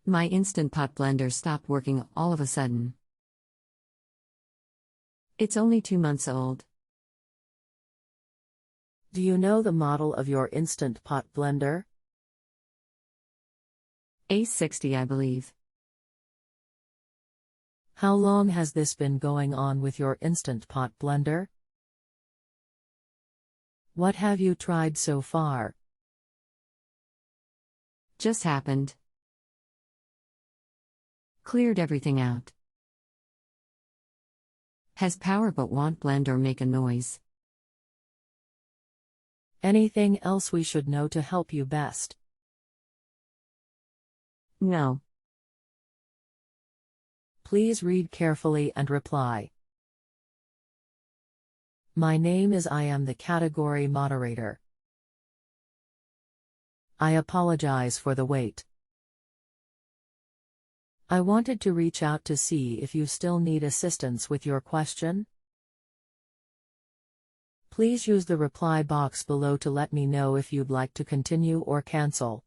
My Instant Pot blender stopped working all of a sudden. It's only 2 months old. Do you know the model of your Instant Pot blender? A60, I believe. How long has this been going on with your Instant Pot blender? What have you tried so far? Just happened. Cleared everything out. Has power but won't blend or make a noise. Anything else we should know to help you best? No. Please read carefully and reply. My name is I am the category moderator. I apologize for the wait. I wanted to reach out to see if you still need assistance with your question. Please use the reply box below to let me know if you'd like to continue or cancel.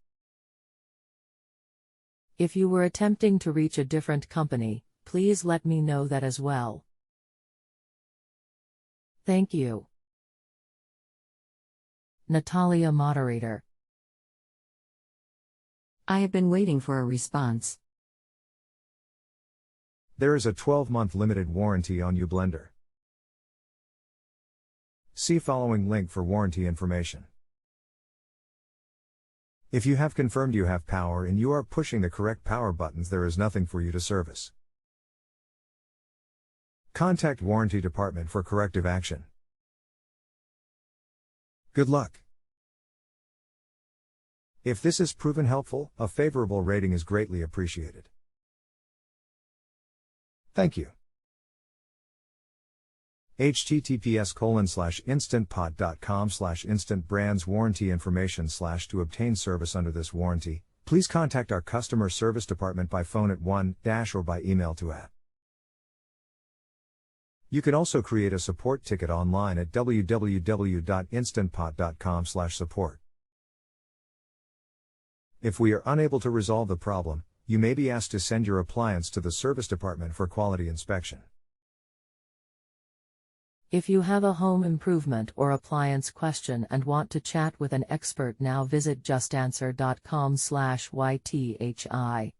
If you were attempting to reach a different company, please let me know that as well. Thank you. Natalia Moderator. I have been waiting for a response. There is a 12-month limited warranty on your blender. See following link for warranty information. If you have confirmed you have power and you are pushing the correct power buttons, there is nothing for you to service. Contact warranty department for corrective action. Good luck. If this is proven helpful, a favorable rating is greatly appreciated. Thank you. https:/instantpot.com/instant brands warranty information/ to obtain service under this warranty, please contact our customer service department by phone at 1- or by email to @ You can also create a support ticket online at www.instantpot.com/support. If we are unable to resolve the problem, you may be asked to send your appliance to the service department for quality inspection. If you have a home improvement or appliance question and want to chat with an expert now, visit JustAnswer.com/YTHI.